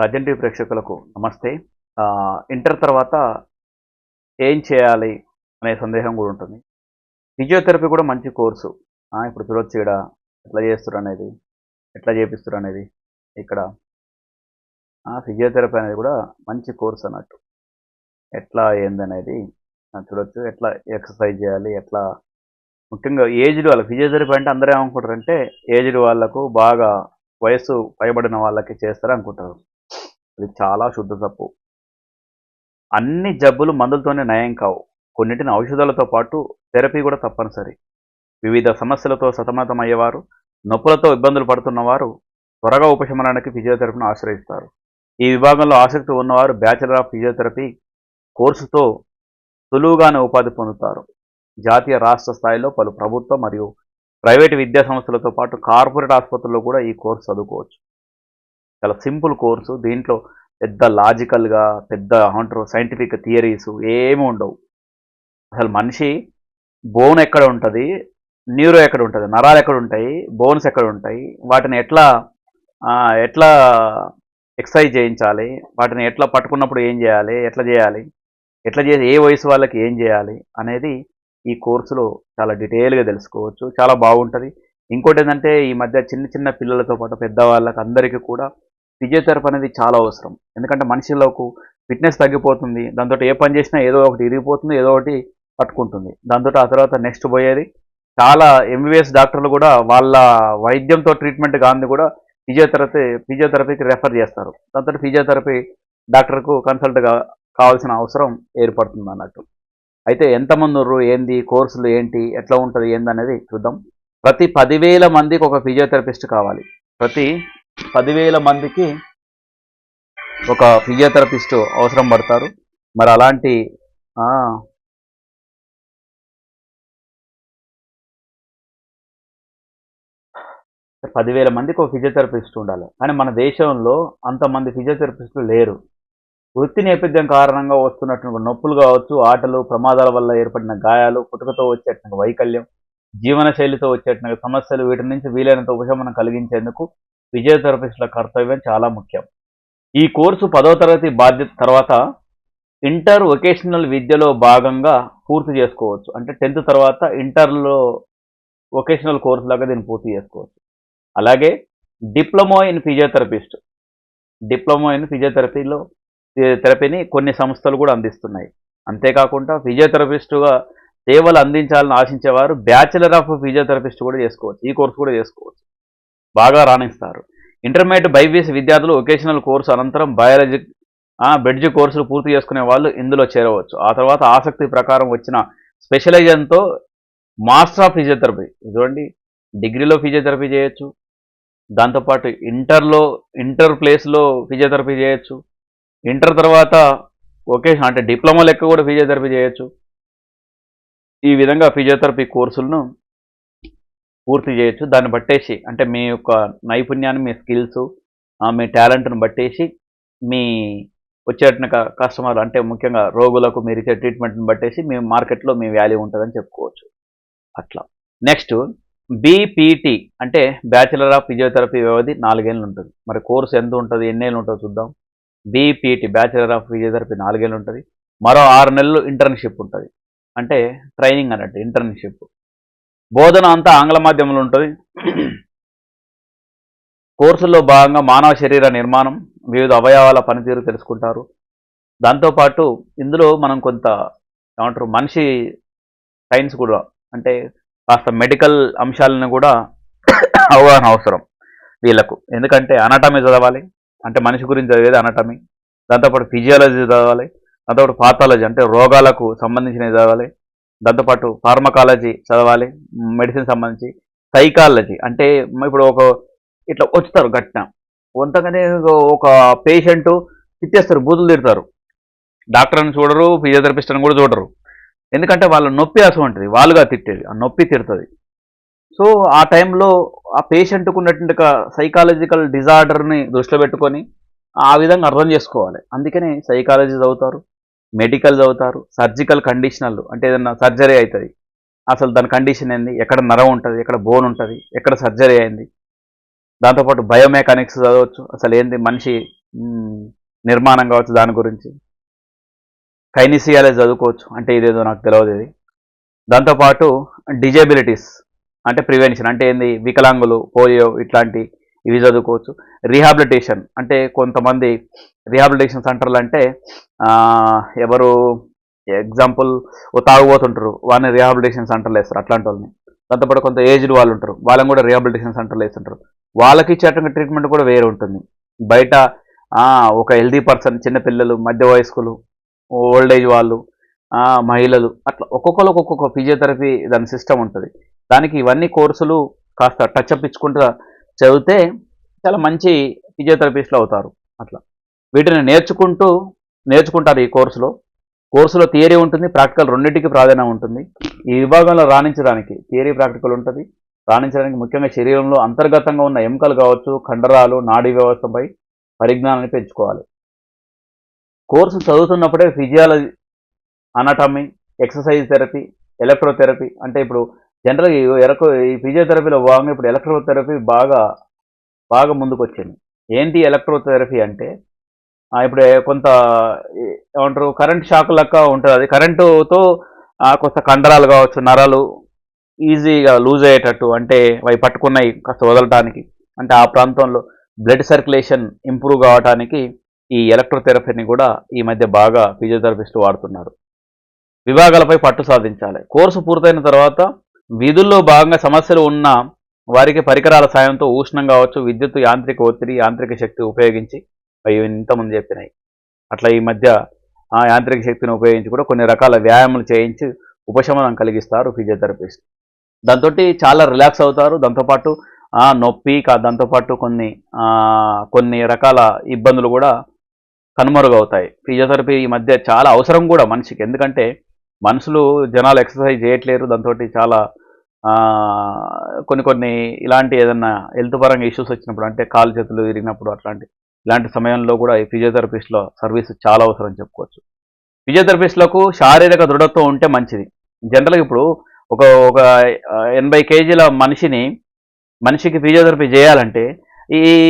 రాజన్ ప్రేక్షకులకు నమస్తే. ఇంటర్ తర్వాత ఏం చేయాలి అనే సందేహం కూడా ఉంటుంది. ఫిజియోథెరపీ కూడా మంచి కోర్సు. ఇప్పుడు చూడొచ్చు ఈడ ఎట్లా చేస్తుర్రు అనేది, ఎట్లా చేపిస్తుర్రు అనేది. ఇక్కడ ఫిజియోథెరపీ అనేది కూడా మంచి కోర్స్ అన్నట్టు. ఎట్లా ఏందనేది చూడొచ్చు. ఎట్లా ఎక్సర్సైజ్ చేయాలి, ఎట్లా ముఖ్యంగా ఏజ్డ్ వాళ్ళకి ఫిజియోథెరపీ అంటే అందరూ ఏమనుకుంటారంటే ఏజ్డ్ వాళ్ళకు బాగా వయస్సు పైబడిన వాళ్ళకి చేస్తారు అనుకుంటారు. అది చాలా శుద్ధ తప్పు. అన్ని జబ్బులు మందులతోనే నయం కావు. కొన్నిటిని ఔషధాలతో పాటు థెరపీ కూడా తప్పనిసరి. వివిధ సమస్యలతో సతమతమయ్యేవారు, నొప్పులతో ఇబ్బందులు పడుతున్నవారు త్వరగా ఉపశమనానికి ఫిజియోథెరపీని ఆశ్రయిస్తారు. ఈ విభాగంలో ఆసక్తి ఉన్నవారు బ్యాచిలర్ ఆఫ్ ఫిజియోథెరపీ కోర్సుతో సులువుగానే ఉపాధి పొందుతారు. జాతీయ రాష్ట్ర స్థాయిలో పలు ప్రభుత్వ మరియు ప్రైవేటు విద్యా సంస్థలతో పాటు కార్పొరేట్ ఆసుపత్రుల్లో కూడా ఈ కోర్సు చదువుకోవచ్చు. చాలా సింపుల్ కోర్సు. దీంట్లో పెద్ద లాజికల్గా పెద్ద ఏమంటారు సైంటిఫిక్ థియరీస్ ఏమి ఉండవు. అసలు మనిషి బోన్ ఎక్కడ ఉంటుంది, న్యూరో ఎక్కడ ఉంటుంది, నరాలు ఎక్కడ ఉంటాయి, బోన్స్ ఎక్కడ ఉంటాయి, వాటిని ఎట్లా ఎట్లా ఎక్సర్సైజ్ చేయించాలి, వాటిని ఎట్లా పట్టుకున్నప్పుడు ఏం చేయాలి, ఎట్లా చేసి ఏ వయసు వాళ్ళకి ఏం చేయాలి అనేది ఈ కోర్సులో చాలా డీటెయిల్గా తెలుసుకోవచ్చు. చాలా బాగుంటుంది. ఇంకోటి ఏంటంటే ఈ మధ్య చిన్న చిన్న పిల్లలతో పాటు పెద్దవాళ్ళకి అందరికీ కూడా ఫిజియోథెరపీ అనేది చాలా అవసరం. ఎందుకంటే మనిషిలోకి ఫిట్నెస్ తగ్గిపోతుంది. దాంతో ఏ పని చేసినా ఏదో ఒకటి ఇరిగిపోతుంది, ఏదో ఒకటి పట్టుకుంటుంది. దాంతో ఆ తర్వాత నెక్స్ట్ పోయేది చాలా ఎంబీబీఎస్ డాక్టర్లు కూడా వాళ్ళ వైద్యంతో ట్రీట్మెంట్ కాని కూడా ఫిజియోథెరపీకి రెఫర్ చేస్తారు. దాంతో ఫిజియోథెరపీ డాక్టర్కు కన్సల్ట్గా కావాల్సిన అవసరం ఏర్పడుతుంది అన్నట్టు. అయితే ఎంతమంది ఉన్నారు, ఏంది కోర్సులు, ఏంటి ఎట్లా ఉంటుంది ఏంది అనేది చూద్దాం. ప్రతి 10,000 మందికి ఒక ఫిజియోథెరపిస్ట్ కావాలి. ప్రతి 10,000 మందికి ఒక ఫిజియోథెరపిస్ట్ అవసరం పడతారు. మరి అలాంటి 10,000 మందికి ఒక ఫిజియోథెరపిస్ట్ ఉండాలి. కానీ మన దేశంలో అంతమంది ఫిజియోథెరపిస్టులు లేరు. వృత్తి నేపథ్యం కారణంగా వస్తున్నటువంటి నొప్పులు కావచ్చు, ఆటలు, ప్రమాదాల వల్ల ఏర్పడిన గాయాలు, పుట్టుకతో వచ్చేటువంటి వైకల్యం, జీవనశైలితో వచ్చేటువంటి సమస్యలు, వీటి నుంచి వీలైనంత ఉపశమనం కలిగించేందుకు ఫిజియోథెరపిస్టుల కర్తవ్యం చాలా ముఖ్యం. ఈ కోర్సు 10వ తరగతి బాధ్యత తర్వాత ఇంటర్ వొకేషనల్ విద్యలో భాగంగా పూర్తి చేసుకోవచ్చు. అంటే 10th తర్వాత ఇంటర్లో వొకేషనల్ కోర్సు లాగా దీన్ని పూర్తి చేసుకోవచ్చు. అలాగే డిప్లొమా ఇన్ ఫిజియోథెరపీని కొన్ని సంస్థలు కూడా అందిస్తున్నాయి. అంతేకాకుండా ఫిజియోథెరపిస్టుగా సేవలు అందించాలని ఆశించేవారు బ్యాచిలర్ ఆఫ్ ఫిజియోథెరపిస్ట్ కూడా చేసుకోవచ్చు. ఈ కోర్సు కూడా చేసుకోవచ్చు. బాగా రాణిస్తారు. ఇంటర్మీడియట్ బైపీసీ విద్యార్థులు వొకేషనల్ కోర్సు అనంతరం బయాలజీ బ్రిడ్జ్ కోర్సులు పూర్తి చేసుకునే వాళ్ళు ఇందులో చేరవచ్చు. ఆ తర్వాత ఆసక్తి ప్రకారం వచ్చిన స్పెషలైజేషన్తో మాస్టర్ ఆఫ్ ఫిజియోథెరపీ, చూడండి, డిగ్రీలో ఫిజియోథెరపీ చేయొచ్చు, దాంతోపాటు ఇంటర్ ప్లేస్లో ఫిజియోథెరపీ చేయొచ్చు, ఇంటర్ తర్వాత వొకేషన్ అంటే డిప్లొమా లెక్క కూడా ఫిజియోథెరపీ చేయొచ్చు. ఈ విధంగా ఫిజియోథెరపీ కోర్సులను పూర్తి చేయొచ్చు. దాన్ని బట్టేసి అంటే మీ యొక్క నైపుణ్యాన్ని, మీ స్కిల్స్, మీ టాలెంట్ను బట్టేసి మీ వచ్చేట కస్టమర్లు అంటే ముఖ్యంగా రోగులకు మీరు ఇచ్చే ట్రీట్మెంట్ని బట్టేసి మీ మార్కెట్లో మీ వాల్యూ ఉంటుందని చెప్పుకోవచ్చు. అట్లా నెక్స్ట్ బీపీటీ అంటే బ్యాచిలర్ ఆఫ్ ఫిజియోథెరపీ వ్యవధి 4 ఏళ్ళు ఉంటుంది. మరి కోర్సు ఎంత ఉంటుంది, ఎన్ని ఏళ్ళు ఉంటుందో చూద్దాం. బీపీటీ బ్యాచిలర్ ఆఫ్ ఫిజియోథెరపీ 4 ఏళ్ళు ఉంటుంది. మరో 6 నెలలు ఇంటర్న్షిప్ ఉంటుంది. అంటే ట్రైనింగ్ అన్నట్టు ఇంటర్న్షిప్. బోధన అంతా ఆంగ్ల మాధ్యమంలో ఉంటుంది. కోర్సుల్లో భాగంగా మానవ శరీర నిర్మాణం, వివిధ అవయవాల పనితీరు తెలుసుకుంటారు. దాంతోపాటు ఇందులో మనం కొంత ఏమంటారు మనిషి సైన్స్ కూడా అంటే కాస్త మెడికల్ అంశాలను కూడా అవగాహన అవసరం వీళ్ళకు. ఎందుకంటే అనాటమీ చదవాలి, అంటే మనిషి గురించి చదివేది అనాటమీ. దాంతోపాటు ఫిజియాలజీ చదవాలి, దాంతోపాటు పాథాలజీ అంటే రోగాలకు సంబంధించినవి చదవాలి, దాంతోపాటు ఫార్మకాలజీ చదవాలి, మెడిసిన్ సంబంధించి, సైకాలజీ అంటే ఇప్పుడు ఇట్లా వచ్చుతారు గట్టిన వంతగానే ఒక పేషెంట్ తిట్టేస్తారు, బూతులు తిడతారు. డాక్టర్ని చూడరు, ఫిజియోథెరపిస్ట్ అని కూడా చూడరు. ఎందుకంటే వాళ్ళ నొప్పి అసలు వాళ్ళుగా తిట్టేది, ఆ నొప్పి తిడుతుంది. సో ఆ టైంలో ఆ పేషెంట్కు ఉన్నటువంటి సైకాలజికల్ డిజార్డర్ని దృష్టిలో పెట్టుకొని ఆ విధంగా అర్థం చేసుకోవాలి. అందుకని సైకాలజీ చదువుతారు, మెడికల్ చదువుతారు, సర్జికల్ కండిషనల్ అంటే ఏదన్నా సర్జరీ అవుతుంది, అసలు దాని కండిషన్ ఏంది, ఎక్కడ నరం ఉంటుంది, ఎక్కడ బోన్ ఉంటుంది, ఎక్కడ సర్జరీ అయింది. దాంతోపాటు బయోమెకానిక్స్ చదవచ్చు, అసలు ఏంది మనిషి నిర్మాణం కావచ్చు దాని గురించి. కైనిసియాలజీ చదువుకోవచ్చు, అంటే ఇదేదో నాకు తెలియదు ఇది. దాంతోపాటు డిజేబిలిటీస్ అంటే ప్రివెన్షన్, అంటే ఏంది, వికలాంగులు, పోలియో ఇట్లాంటి ఇవి చదువుకోవచ్చు. రీహాబిలిటేషన్ అంటే కొంతమంది రీహాబిలిటేషన్ సెంటర్లు అంటే ఎవరు ఎగ్జాంపుల్ ఓ తాగుబోతుంటారు, వాళ్ళని రీహాబిలిటేషన్ సెంటర్లు వేస్తారు అట్లాంటి వాళ్ళని. దాంతోపాటు కొంత ఏజ్డ్ వాళ్ళు ఉంటారు, వాళ్ళని కూడా రీహాబిలిటేషన్ సెంటర్లు వేస్తుంటారు. వాళ్ళకి ఇచ్చేటువంటి ట్రీట్మెంట్ కూడా వేరే ఉంటుంది. బయట ఒక హెల్దీ పర్సన్, చిన్నపిల్లలు, మధ్య వయస్కులు, ఓల్డ్ ఏజ్ వాళ్ళు, మహిళలు, అట్లా ఒక్కొక్కరు ఒక్కొక్క ఫిజియోథెరపీ దాని సిస్టమ్ ఉంటుంది. దానికి ఇవన్నీ కోర్సులు కాస్త టచ్అప్ ఇచ్చుకుంటూ చదివితే చాలా మంచి ఫిజియోథెరపిస్టులు అవుతారు. అట్లా వీటిని నేర్చుకుంటారు ఈ కోర్సులో థియరీ ఉంటుంది, ప్రాక్టికల్ రెండింటికి ప్రాధాన్యం ఉంటుంది. ఈ విభాగంలో రాణించడానికి థియరీ ప్రాక్టికల్ ఉంటుంది. రాణించడానికి ముఖ్యంగా శరీరంలో అంతర్గతంగా ఉన్న ఎముకలు కావచ్చు, కండరాలు, నాడీ వ్యవస్థపై పరిజ్ఞానాన్ని పెంచుకోవాలి. కోర్సు చదువుతున్నప్పుడే physiology, anatomy, exercise therapy, electrotherapy, అంటే ఇప్పుడు జనరల్గా ఈ ఫిజియోథెరపీలో భాగంగా ఇప్పుడు ఎలక్ట్రోథెరపీ బాగా ముందుకు వచ్చింది. ఏంటి ఎలక్ట్రోథెరపీ అంటే ఇప్పుడు కొంత ఏమంటారు, కరెంట్ షాక్ లెక్క ఉంటుంది. అది కరెంటుతో కొంత కండరాలు కావచ్చు, నరాలు ఈజీగా లూజ్ అయ్యేటట్టు, అంటే అవి పట్టుకున్నాయి కాస్త వదలటానికి, అంటే ఆ ప్రాంతంలో బ్లడ్ సర్క్యులేషన్ ఇంప్రూవ్ కావడానికి ఈ ఎలక్ట్రోథెరపీని కూడా ఈ మధ్య బాగా ఫిజియోథెరపిస్టులు వాడుతున్నారు. విభాగాలపై పట్టు సాధించాలి. కోర్సు పూర్తయిన తర్వాత విధుల్లో భాగంగా సమస్యలు ఉన్న వారికి పరికరాల సాయంతో ఉష్ణం కావచ్చు, విద్యుత్, యాంత్రిక ఒత్తిడి, యాంత్రిక శక్తి ఉపయోగించి, అవి ఇంతకుముందు చెప్పినాయి అట్లా ఈ మధ్య యాంత్రిక శక్తిని ఉపయోగించి కూడా కొన్ని రకాల వ్యాయామాలు చేయించి ఉపశమనం కలిగిస్తారు ఫిజియోథెరపిస్ట్. దాంతో చాలా రిలాక్స్ అవుతారు. దాంతోపాటు నొప్పి, దాంతోపాటు కొన్ని రకాల ఇబ్బందులు కూడా కనుమరుగవుతాయి. ఫిజియోథెరపీ ఈ మధ్య చాలా అవసరం కూడా మనిషికి, ఎందుకంటే జనాలు ఎక్సర్సైజ్ చేయట్లేరు. దాంతో చాలా కొన్ని ఇలాంటి ఏదన్నా హెల్త్ పరంగా ఇష్యూస్ వచ్చినప్పుడు, అంటే కాలు చేతులు విరిగినప్పుడు ఇలాంటి సమయంలో కూడా ఈ ఫిజియోథెరపిస్ట్లో సర్వీస్ చాలా అవసరం చెప్పుకోవచ్చు. ఫిజియోథెరపిస్టులకు శారీరక దృఢత్వం ఉంటే మంచిది. జనరల్గా ఇప్పుడు ఒక 80 కేజీల మనిషికి ఫిజియోథెరపీ చేయాలంటే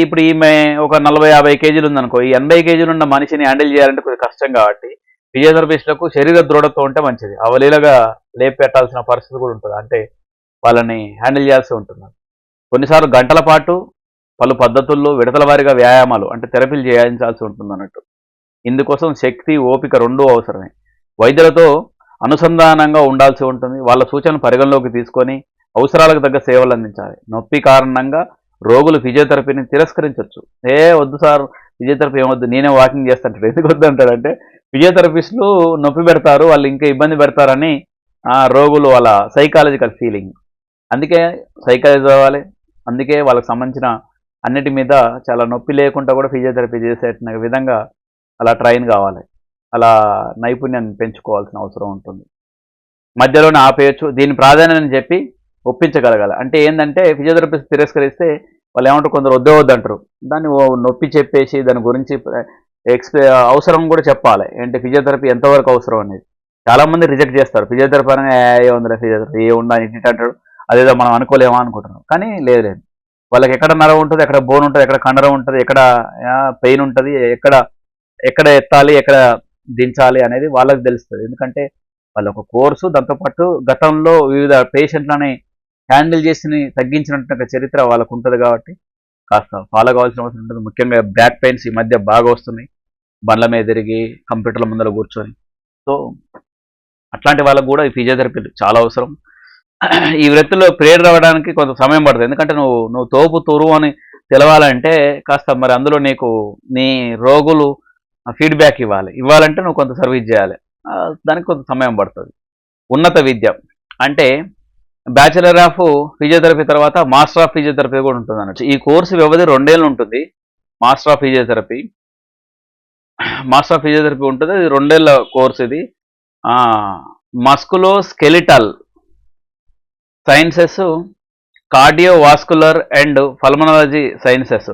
ఇప్పుడు ఈమె ఒక 40-50 కేజీలు ఉందనుకో, ఈ 80 కేజీలు ఉన్న మనిషిని హ్యాండిల్ చేయాలంటే కొద్దిగా కష్టం. కాబట్టి ఫిజియోథెరపిస్టులకు శరీర దృఢత్వం ఉంటే మంచిది. అవలీలగా లేపెట్టాల్సిన పరిస్థితి కూడా ఉంటుంది, అంటే వాళ్ళని హ్యాండిల్ చేయాల్సి ఉంటుంది. కొన్నిసార్లు గంటల పాటు పలు పద్ధతుల్లో విడతల వారీగా వ్యాయామాలు, అంటే థెరపీలు చేయించాల్సి ఉంటుంది అన్నట్టు. ఇందుకోసం శక్తి, ఓపిక రెండూ అవసరమే. వైద్యులతో అనుసంధానంగా ఉండాల్సి ఉంటుంది. వాళ్ళ సూచనలు పరిగణలోకి తీసుకొని అవసరాలకు తగ్గ సేవలు అందించాలి. నొప్పి కారణంగా రోగులు ఫిజియోథెరపీని తిరస్కరించవచ్చు. వద్దు సార్, ఫిజియోథెరపీ ఏమొద్దు, నేనే వాకింగ్ చేస్తాంటారు. ఎందుకు వద్దు అంటారంటే ఫిజియోథెరపిస్టులు నొప్పి పెడతారు, వాళ్ళు ఇంకా ఇబ్బంది పెడతారని రోగులు వాళ్ళ సైకాలజికల్ ఫీలింగ్. అందుకే సైకాలజీ చదవాలి. అందుకే వాళ్ళకి సంబంధించిన అన్నిటి మీద చాలా నొప్పి లేకుండా కూడా ఫిజియోథెరపీ చేసే విధంగా అలా ట్రైన్ కావాలి. అలా నైపుణ్యాన్ని పెంచుకోవాల్సిన అవసరం ఉంటుంది. మధ్యలోనే ఆపేయచ్చు. దీని ప్రాధాన్యతని చెప్పి ఒప్పించగలగాలి. అంటే ఏంటంటే ఫిజియోథెరపిస్ట్ తిరస్కరిస్తే వాళ్ళు ఏమంటారు, కొందరు వద్దంటారు. దాన్ని నొప్పి చెప్పేసి దాని గురించి అవసరం కూడా చెప్పాలి. ఏంటి ఫిజియోథెరపీ ఎంతవరకు అవసరం అనేది. చాలామంది రిజెక్ట్ చేస్తారు. ఫిజియోథెరపీ అనేది ఏముందిలే, ఫిజియోథెరపీ ఉందని అంటారు. అదేదో మనం అనుకోలేమా అనుకుంటున్నాం. కానీ లేదు, వాళ్ళకి ఎక్కడ నరం ఉంటుంది, ఎక్కడ బోన్ ఉంటుంది, ఎక్కడ కండరం ఉంటుంది, ఎక్కడ పెయిన్ ఉంటుంది, ఎక్కడ ఎత్తాలి, ఎక్కడ దించాలి అనేది వాళ్ళకి తెలుస్తుంది. ఎందుకంటే వాళ్ళ ఒక కోర్సు, దాంతోపాటు గతంలో వివిధ పేషెంట్లని హ్యాండిల్ చేసి తగ్గించినట్టు చరిత్ర వాళ్ళకు ఉంటుంది. కాబట్టి కాస్త ఫాలో కావాల్సిన అవసరం ఉంటుంది. ముఖ్యంగా బ్యాక్ పెయిన్స్ ఈ మధ్య బాగా వస్తున్నాయి, బండ్ల మీద తిరిగి కంప్యూటర్ల ముందర కూర్చొని. సో అట్లాంటి వాళ్ళకు కూడా ఈ ఫిజియోథెరపీ చాలా అవసరం. ఈ వృత్తిలో ప్రేరణ రావడానికి కొంత సమయం పడుతుంది. ఎందుకంటే నువ్వు తోపు తురువు అని తెలవాలంటే కాస్త మరి అందులో నీ రోగులు ఫీడ్బ్యాక్ ఇవ్వాలంటే నువ్వు కొంత సర్వీస్ చేయాలి. దానికి కొంత సమయం పడుతుంది. ఉన్నత విద్య అంటే బ్యాచిలర్ ఆఫ్ ఫిజియోథెరపీ తర్వాత మాస్టర్ ఆఫ్ ఫిజియోథెరపీ కూడా ఉంటుంది అన్నట్టు. ఈ కోర్సు వ్యవధి 2 ఏళ్ళు ఉంటుంది. మాస్టర్ ఆఫ్ ఫిజియోథెరపీ ఉంటుంది. ఇది 2 ఏళ్ళ కోర్సు. ఇది musculoskeletal sciences, cardiovascular and pulmonology sciences.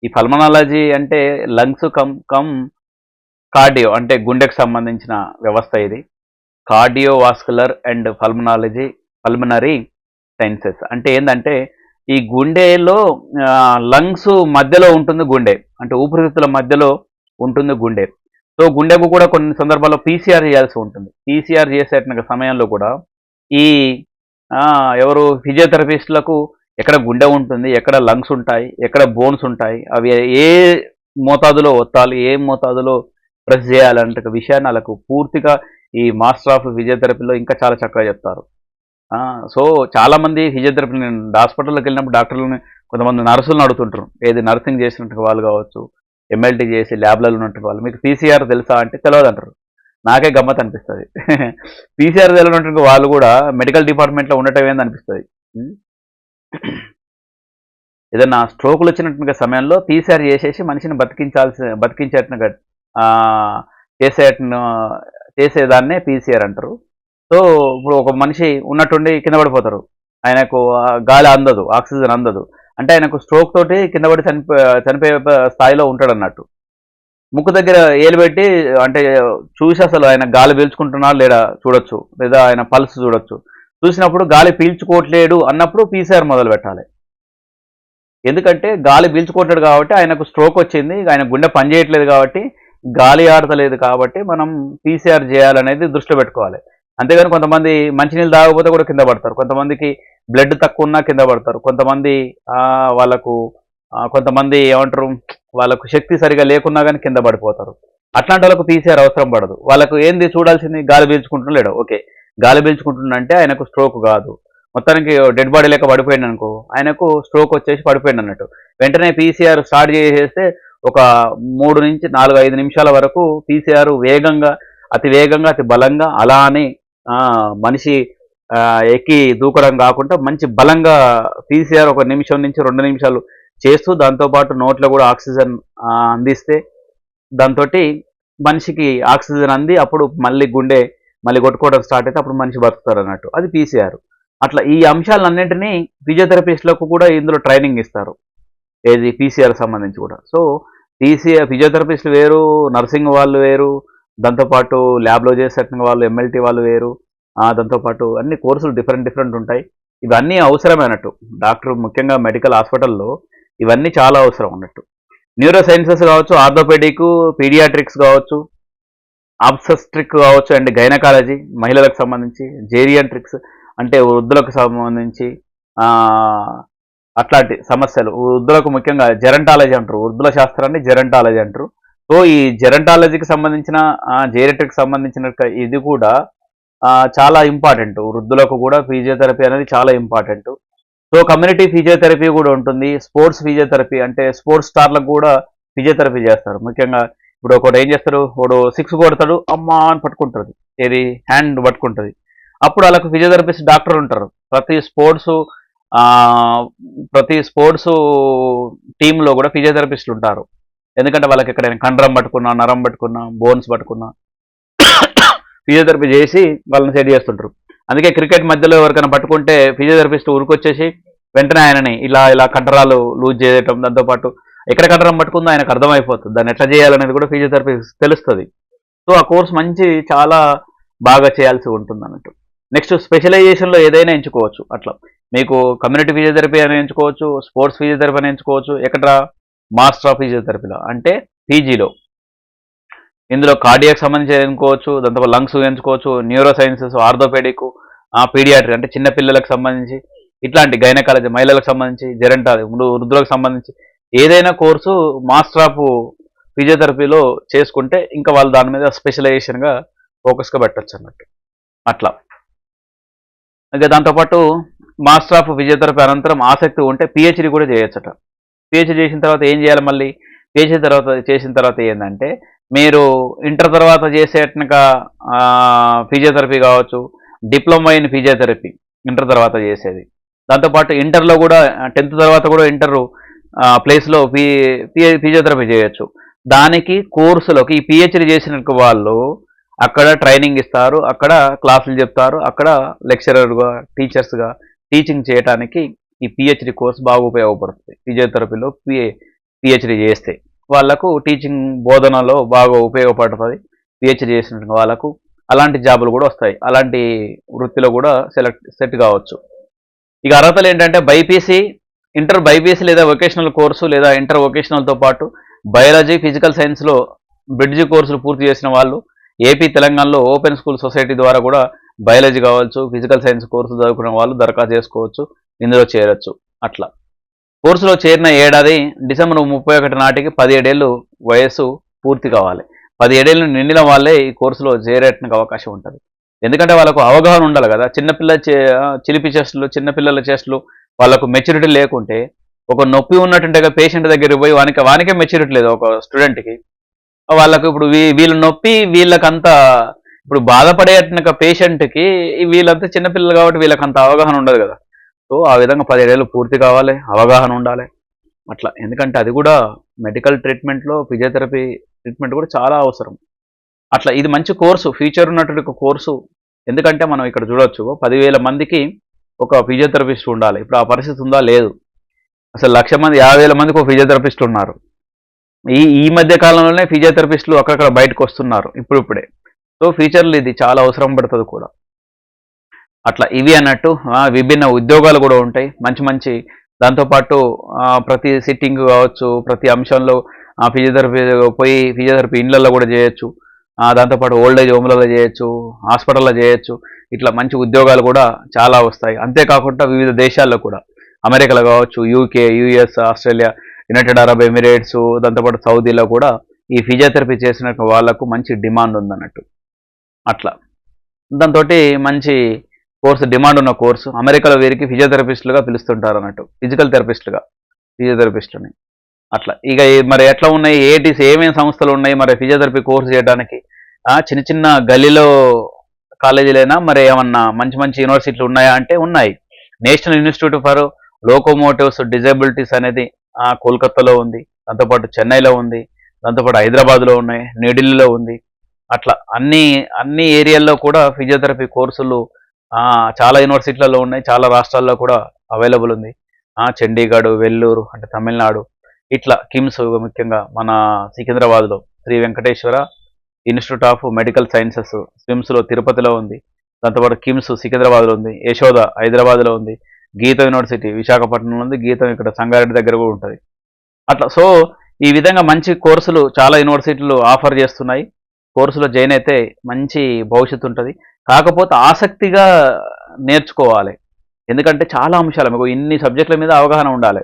ఈ పల్మనాలజీ అంటే లంగ్స్ కమ్ కార్డియో అంటే గుండెకు సంబంధించిన వ్యవస్థ. ఇది కార్డియోవాస్కులర్ అండ్ పల్మనరీ సైన్సెస్. అంటే ఏంటంటే ఈ గుండెలో లంగ్స్ మధ్యలో ఉంటుంది గుండె, అంటే ఊపిరితిత్తుల మధ్యలో ఉంటుంది గుండె. సో గుండెకు కూడా కొన్ని సందర్భాల్లో పీసీఆర్ చేయాల్సి ఉంటుంది. పీసీఆర్ చేసే సమయంలో కూడా ఈ ఎవరు ఫిజియోథెరపిస్టులకు ఎక్కడ గుండె ఉంటుంది, ఎక్కడ లంగ్స్ ఉంటాయి, ఎక్కడ బోన్స్ ఉంటాయి, అవి ఏ మోతాదులో ఒత్తాలి, ఏ మోతాదులో ప్రెస్ చేయాలంటే విషయాన్ని వాళ్ళకు పూర్తిగా ఈ మాస్టర్ ఆఫ్ ఫిజియోథెరపీలో ఇంకా చాలా చక్కగా చెప్తారు. సో చాలామంది ఫిజియోథెరపీ, నేను హాస్పిటల్లోకి వెళ్ళినప్పుడు డాక్టర్లని కొంతమంది నర్సులను అడుగుతుంటారు, ఏది నర్సింగ్ చేసినట్టు వాళ్ళు కావచ్చు, ఎంఎల్టీ చేసి ల్యాబ్లలో ఉన్నట్టు వాళ్ళు, మీకు పీసీఆర్ తెలుసా అంటే తెలియదు అంటారు. నాకే గమ్మత్ అనిపిస్తుంది. పీసీఆర్ తెలియనట్టు వాళ్ళు కూడా మెడికల్ డిపార్ట్మెంట్లో ఉండటం ఏంది అనిపిస్తుంది. ఏదైనా స్ట్రోకులు వచ్చినట్టుగా సమయంలో పీసీఆర్ చేసేసి మనిషిని బతికించేట్టుగా చేసేదాన్నే పీసీఆర్ అంటారు. సో ఇప్పుడు ఒక మనిషి ఉన్నట్టుండి కింద పడిపోతారు, ఆయనకు గాలి అందదు, ఆక్సిజన్ అందదు, అంటే ఆయనకు స్ట్రోక్ తోటి కింద పడి చనిపోయే స్థాయిలో ఉంటాడు అన్నట్టు. ముక్కు దగ్గర ఏలు పెట్టి అంటే చూసి అసలు ఆయన గాలి పీల్చుకుంటున్నాడు లేడా చూడొచ్చు, లేదా ఆయన పల్స్ చూడొచ్చు. చూసినప్పుడు గాలి పీల్చుకోవట్లేడు అన్నప్పుడు పీసీఆర్ మొదలు పెట్టాలి. ఎందుకంటే గాలి పీల్చుకోవట్లేదు కాబట్టి ఆయనకు స్ట్రోక్ వచ్చింది, ఆయన గుండె పనిచేయట్లేదు కాబట్టి, గాలి ఆడతలేదు కాబట్టి మనం పీసీఆర్ చేయాలనేది దృష్టిలో పెట్టుకోవాలి. అంతేగాని కొంతమంది మంచినీళ్ళు తాగకపోతే కూడా కింద పడతారు, కొంతమందికి బ్లడ్ తక్కువ ఉన్నా కింద పడతారు, కొంతమంది ఏమంటారు, వాళ్ళకు శక్తి సరిగా లేకున్నా కానీ కింద పడిపోతారు. అట్లాంటి వాళ్ళకు పీసీఆర్ అవసరం పడదు. వాళ్ళకు ఏంది చూడాల్సింది, గాలి పీల్చుకుంటున్నా లేడు, ఓకే గాలి పీల్చుకుంటున్నా అంటే ఆయనకు స్ట్రోక్ కాదు, మొత్తానికి డెడ్ బాడీ లెక్క పడిపోయింది అనుకో, ఆయనకు స్ట్రోక్ వచ్చేసి పడిపోయింది అన్నట్టు. వెంటనే పీసీఆర్ స్టార్ట్ చేసేస్తే ఒక 3 నుంచి 4-5 నిమిషాల వరకు పీసీఆర్ అతి వేగంగా అతి బలంగా అలానే మనిషి ఎక్కి దూకడం కాకుండా మంచి బలంగా పీసీఆర్ 1 నిమిషం నుంచి 2 నిమిషాలు చేస్తూ దాంతోపాటు నోట్లో కూడా ఆక్సిజన్ అందిస్తే దాంతో మనిషికి ఆక్సిజన్ అంది అప్పుడు మళ్ళీ గుండె మళ్ళీ కొట్టుకోవడం స్టార్ట్ అయితే అప్పుడు మనిషి బతుకుతారు అన్నట్టు. అది పీసీఆర్. అట్లా ఈ అంశాలన్నింటినీ ఫిజియోథెరపిస్టులకు కూడా ఇందులో ట్రైనింగ్ ఇస్తారు, ఏది పీసీఆర్ సంబంధించి కూడా. సో ఫిజియోథెరపిస్టులు వేరు, నర్సింగ్ వాళ్ళు వేరు, దాంతోపాటు ల్యాబ్లో చేసేట వాళ్ళు, ఎంఎల్టీ వాళ్ళు వేరు, దాంతోపాటు అన్ని కోర్సులు డిఫరెంట్ ఉంటాయి. ఇవన్నీ అవసరమైనట్టు డాక్టర్, ముఖ్యంగా మెడికల్ హాస్పిటల్లో ఇవన్నీ చాలా అవసరం అన్నట్టు. న్యూరో సైన్సెస్ కావచ్చు, ఆర్థోపెడిక్, పీడియాట్రిక్స్ కావచ్చు, ఆబ్సెస్ట్రిక్ కావచ్చు, అండ్ గైనకాలజీ మహిళలకు సంబంధించి, జేరియాట్రిక్స్ అంటే వృద్ధులకు సంబంధించి అట్లాంటి సమస్యలు, వృద్ధులకు ముఖ్యంగా జెరంటాలజీ అంటారు, వృద్ధుల శాస్త్రాన్ని జెరంటాలజీ అంటారు. సో ఈ జెరంటాలజీకి సంబంధించిన జేరియాట్రిక్ సంబంధించిన ఇది కూడా చాలా ఇంపార్టెంట్. వృద్ధులకు కూడా ఫిజియోథెరపీ అనేది చాలా ఇంపార్టెంట్. సో కమ్యూనిటీ ఫిజియోథెరపీ కూడా ఉంటుంది, స్పోర్ట్స్ ఫిజియోథెరపీ అంటే స్పోర్ట్స్ స్టార్లకు కూడా ఫిజియోథెరపీ చేస్తారు. ముఖ్యంగా ఇప్పుడు ఒకటి ఏం చేస్తారు, ఒకడు 6 కొడతాడు, అమ్మా అని పట్టుకుంటుంది, ఏది హ్యాండ్ పట్టుకుంటుంది, అప్పుడు వాళ్ళకు ఫిజియోథెరపిస్ట్ డాక్టర్ ఉంటారు. ప్రతి స్పోర్ట్స్ టీంలో కూడా ఫిజియోథెరపిస్టులు ఉంటారు. ఎందుకంటే వాళ్ళకి ఎక్కడైనా కండరం పట్టుకున్నా, నరం పట్టుకున్నా, బోన్స్ పట్టుకున్నా ఫిజియోథెరపీ చేసి వాళ్ళని సెట్ చేస్తుంటారు. అందుకే క్రికెట్ మధ్యలో ఎవరికైనా పట్టుకుంటే ఫిజియోథెరపిస్ట్ ఊరికొచ్చేసి వెంటనే ఆయనని ఇలా కండరాలు లూజ్ చేయటం, దాంతోపాటు ఎక్కడ కండరం పట్టుకుందో ఆయనకు అర్థమైపోతుంది, దాన్ని ఎట్లా చేయాలనేది కూడా ఫిజియోథెరపీ తెలుస్తుంది. సో ఆ కోర్స్ చాలా బాగా చేయాల్సి ఉంటుంది అన్నట్టు. నెక్స్ట్ స్పెషలైజేషన్లో ఏదైనా ఎంచుకోవచ్చు. అట్లా మీకు కమ్యూనిటీ ఫిజియోథెరపీ అని ఎంచుకోవచ్చు, స్పోర్ట్స్ ఫిజియోథెరపీ అని ఎంచుకోవచ్చు, ఎక్కడ మాస్టర్ ఆఫ్ ఫిజియోథెరపీలో అంటే పీజీలో. ఇందులో కార్డియాక్ సంబంధించి ఎంచుకోవచ్చు, దాంతో లంగ్స్ ఎంచుకోవచ్చు, న్యూరో సైన్సెస్, ఆర్థోపెడిక్, పీడియాట్రిక్ అంటే చిన్నపిల్లలకు సంబంధించి, ఇట్లాంటి గైనకాలజీ మహిళలకు సంబంధించి, జెరంటాలజీ వృద్ధులకు సంబంధించి ఏదైనా కోర్సు మాస్టర్ ఆఫ్ ఫిజియోథెరపీలో చేసుకుంటే ఇంకా వాళ్ళు దాని మీద స్పెషలైజేషన్గా ఫోకస్గా పెట్టచ్చు అన్నట్టు. అట్లా ఇంకా దాంతోపాటు మాస్టర్ ఆఫ్ ఫిజియోథెరపీ అనంతరం ఆసక్తి ఉంటే పిహెచ్డి కూడా చేయొచ్చట. పిహెచ్డి చేసిన తర్వాత ఏం చేయాలి, మళ్ళీ పిహెచ్డి చేసిన తర్వాత ఏంటంటే మీరు ఇంటర్ తర్వాత చేసేటనక ఫిజియోథెరపీ కావచ్చు, డిప్లొమా ఇన్ ఫిజియోథెరపీ ఇంటర్ తర్వాత చేసేది, దాంతోపాటు ఇంటర్లో కూడా 10th తర్వాత కూడా ఇంటర్ ప్లేస్లో ఫిజియోథెరపీ చేయొచ్చు. దానికి కోర్సులోకి ఈ పిహెచ్డి చేసిన వాళ్ళు అక్కడ ట్రైనింగ్ ఇస్తారు, అక్కడ క్లాసులు చెప్తారు, అక్కడ లెక్చరర్గా టీచర్స్గా టీచింగ్ చేయడానికి ఈ పిహెచ్డి కోర్స్ బాగా ఉపయోగపడుతుంది. ఫిజియోథెరపీలో పిహెచ్డి చేస్తే వాళ్ళకు టీచింగ్ బోధనలో బాగా ఉపయోగపడుతుంది. పిహెచ్డి చేసిన వాళ్ళకు అలాంటి జాబులు కూడా వస్తాయి, అలాంటి వృత్తిలో కూడా సెట్ కావచ్చు. ఇక అర్హతలు ఏంటంటే బైపీసీ, ఇంటర్ బైపీసీ లేదా వొకేషనల్ కోర్సు లేదా ఇంటర్ వొకేషనల్తో పాటు బయాలజీ ఫిజికల్ సైన్స్లో బ్రిడ్జి కోర్సులు పూర్తి చేసిన వాళ్ళు ఏపీ తెలంగాణలో ఓపెన్ స్కూల్ సొసైటీ ద్వారా కూడా బయాలజీ కావచ్చు ఫిజికల్ సైన్స్ కోర్సు చదువుకున్న వాళ్ళు దరఖాస్తు చేసుకోవచ్చు, ఇందులో చేరొచ్చు. అట్లా కోర్సులో చేరిన ఏడాది డిసెంబర్ 31 నాటికి 17 ఏళ్ళు వయస్సు పూర్తి కావాలి. 17 ఏళ్ళు నిండిన వాళ్ళే ఈ కోర్సులో చేరేటానికి అవకాశం ఉంటుంది. ఎందుకంటే వాళ్ళకు అవగాహన ఉండాలి కదా. చిలిపి చేష్టలు, చిన్నపిల్లల చేష్టలు వాళ్ళకు మెచ్యూరిటీ లేకుంటే, ఒక నొప్పి ఉన్నట్టుంటే పేషెంట్ దగ్గరికి పోయి వానికే మెచ్యూరిటీ లేదు ఒక స్టూడెంట్కి. వాళ్ళకు ఇప్పుడు వీళ్ళు నొప్పి వీళ్ళకంత ఇప్పుడు బాధపడేట పేషెంట్కి వీళ్ళంతా చిన్నపిల్లలు కాబట్టి వీళ్ళకి అంత అవగాహన ఉండదు కదా. సో ఆ విధంగా 17 ఏళ్ళు పూర్తి కావాలి, అవగాహన ఉండాలి అట్లా. ఎందుకంటే అది కూడా మెడికల్ ట్రీట్మెంట్లో ఫిజియోథెరపీ ట్రీట్మెంట్ కూడా చాలా అవసరం. అట్లా ఇది మంచి కోర్సు, ఫ్యూచర్ ఉన్నటువంటి ఒక కోర్సు. ఎందుకంటే మనం ఇక్కడ చూడొచ్చు 10,000 మందికి ఒక ఫిజియోథెరపిస్ట్ ఉండాలి. ఇప్పుడు ఆ పరిస్థితి ఉందా? లేదు. అసలు 1,00,000 మంది 50,000 మందికి ఒక ఫిజియోథెరపిస్ట్ ఉన్నారు. ఈ మధ్య కాలంలోనే ఫిజియోథెరపిస్టులు అక్కడక్కడ బయటకు వస్తున్నారు ఇప్పుడే. సో ఫ్యూచర్లో ఇది చాలా అవసరం పడుతుంది కూడా. అట్లా ఇవి అన్నట్టు విభిన్న ఉద్యోగాలు కూడా ఉంటాయి మంచి. దాంతోపాటు ప్రతి సిట్టింగ్ కావచ్చు, ప్రతి అంశంలో ఫిజియోథెరపీ ఇండ్లలో కూడా చేయొచ్చు. దాంతోపాటు ఓల్డ్ ఏజ్ హోమ్లలో చేయొచ్చు, హాస్పిటల్లో చేయొచ్చు. ఇట్లా మంచి ఉద్యోగాలు కూడా చాలా వస్తాయి. అంతేకాకుండా వివిధ దేశాల్లో కూడా, అమెరికాలో కావచ్చు, UK, US, Australia, United Arab Emirates, దాంతోపాటు సౌదీలో కూడా ఈ ఫిజియోథెరపీ చేసిన వాళ్ళకు మంచి డిమాండ్ ఉందన్నట్టు. అట్లా దాంతో మంచి కోర్సు, డిమాండ్ ఉన్న కోర్సు. అమెరికాలో వీరికి ఫిజియోథెరపిస్టులుగా పిలుస్తుంటారు అన్నట్టు, ఫిజికల్ ఫిజియోథెరపిస్టులని. అట్లా ఇక మరి ఎట్లా ఉన్నాయి, ఏమేమి సంస్థలు ఉన్నాయి మరి ఫిజియోథెరపీ కోర్సు చేయడానికి? చిన్న గల్లీలో కాలేజీలైనా మరి ఏమన్నా మంచి యూనివర్సిటీలు ఉన్నాయా అంటే ఉన్నాయి. National institute for locomotives disabilities అనేది కోల్కతాలో ఉంది, దాంతోపాటు చెన్నైలో ఉంది, దాంతోపాటు హైదరాబాద్లో ఉన్నాయి, న్యూఢిల్లీలో ఉంది. అట్లా అన్ని ఏరియాల్లో కూడా ఫిజియోథెరపీ కోర్సులు చాలా యూనివర్సిటీలలో ఉన్నాయి, చాలా రాష్ట్రాల్లో కూడా అవైలబుల్ ఉంది. చండీగఢ్, వెల్లూరు అంటే తమిళనాడు, ఇట్లా కిమ్స్ ముఖ్యంగా మన సికింద్రాబాద్లో Sri Venkateswara Institute of Medical Sciences స్విమ్స్లో తిరుపతిలో ఉంది, దాంతోపాటు కిమ్స్ సికింద్రాబాద్లో ఉంది, యశోద హైదరాబాద్లో ఉంది, గీతం యూనివర్సిటీ విశాఖపట్నంలో ఉంది, గీతం ఇక్కడ సంగారెడ్డి దగ్గర కూడా ఉంటుంది. అట్లా సో ఈ విధంగా మంచి కోర్సులు చాలా యూనివర్సిటీలు ఆఫర్ చేస్తున్నాయి. కోర్సులో జాయిన్ అయితే మంచి భవిష్యత్తు ఉంటుంది. కాకపోతే ఆసక్తిగా నేర్చుకోవాలి. ఎందుకంటే చాలా అంశాలు, మీకు ఇన్ని సబ్జెక్టుల మీద అవగాహన ఉండాలి.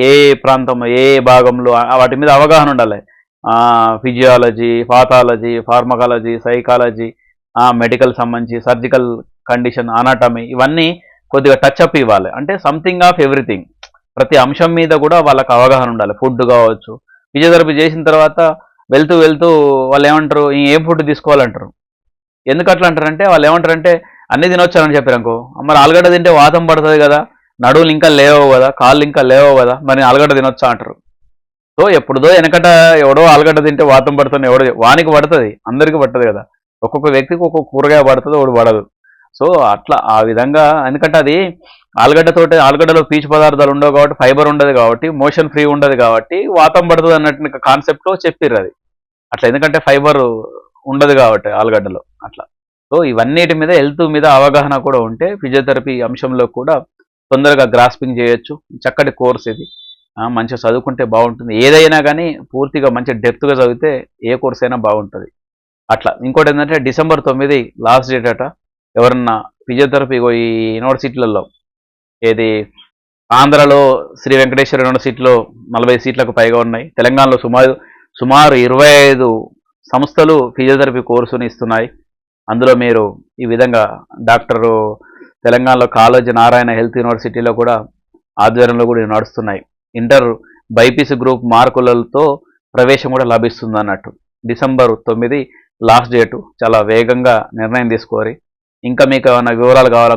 ఏ ప్రాంతం, ఏ భాగంలో వాటి మీద అవగాహన ఉండాలి. Physiology, pathology, pharmacology, psychology, medical సంబంధించి సర్జికల్ కండిషన్, అనాటమీ, ఇవన్నీ కొద్దిగా టచ్అప్ ఇవ్వాలి. అంటే సంథింగ్ ఆఫ్ ఎవ్రీథింగ్, ప్రతి అంశం మీద కూడా వాళ్ళకి అవగాహన ఉండాలి. ఫుడ్ కావచ్చు, ఫిజియోథెరపీ చేసిన తర్వాత వెళ్తూ వాళ్ళు ఏమంటారు, ఏం ఫుడ్ తీసుకోవాలంటారు. ఎందుకు అట్లా అంటారంటే వాళ్ళు ఏమంటారంటే అన్ని తినొచ్చారని చెప్పారనుకో, మరి ఆలుగడ్డ తింటే వాతం పడుతుంది కదా, నడువులు ఇంకా లేవవు కదా, కాళ్ళు ఇంకా లేవవు కదా, మరి ఆలుగడ్డ తినొచ్చా అంటారు. సో ఎప్పుడుదో వెనకట ఎవడో ఆలుగడ్డ తింటే వాతం పడుతుంది, వానికి పడుతుంది, అందరికీ పడుతుంది కదా. ఒక్కొక్క వ్యక్తికి ఒక్కొక్క కూరగాయ పడుతుంది, ఒకటి పడదు. సో అట్లా ఆ విధంగా, ఎందుకంటే అది ఆలుగడ్డలో పీచు పదార్థాలు ఉండవు కాబట్టి, ఫైబర్ ఉండదు కాబట్టి, మోషన్ ఫ్రీ ఉండదు కాబట్టి వాతం పడుతుంది అన్నట్టు కాన్సెప్ట్లో చెప్పిర్రు అది అట్లా. ఎందుకంటే ఫైబర్ ఉండదు కాబట్టి ఆలుగడ్డలో అట్లా. సో ఇవన్నిటి మీద హెల్త్ మీద అవగాహన కూడా ఉంటే ఫిజియోథెరపీ అంశంలో కూడా తొందరగా గ్రాస్పింగ్ చేయొచ్చు. చక్కటి కోర్స్ ఇది, మంచిగా చదువుకుంటే బాగుంటుంది. ఏదైనా కానీ పూర్తిగా మంచి డెప్త్గా చదివితే ఏ కోర్స్ అయినా బాగుంటుంది అట్లా. ఇంకోటి ఏంటంటే డిసెంబర్ 9 లాస్ట్ డేట్ అట. ఎవరన్నా ఫిజియోథెరపీ ఈ యూనివర్సిటీలలో, ఆంధ్రలో శ్రీ వెంకటేశ్వర యూనివర్సిటీలో 40 సీట్లకు పైగా ఉన్నాయి. తెలంగాణలో సుమారు 25 సంస్థలు ఫిజియోథెరపీ కోర్సుని ఇస్తున్నాయి. అందులో మీరు ఈ విధంగా తెలంగాణలో కాళోజీ నారాయణ హెల్త్ యూనివర్సిటీలో కూడా ఆధ్వర్యంలో కూడా నడుస్తున్నాయి. ఇంటర్ బైపీసీ గ్రూప్ మార్కులతో ప్రవేశం కూడా లభిస్తుంది అన్నట్టు. December 9 last date. చాలా వేగంగా నిర్ణయం తీసుకోవాలి. ఇంకా మీకు ఏమైనా వివరాలు కావాలనుకుంటే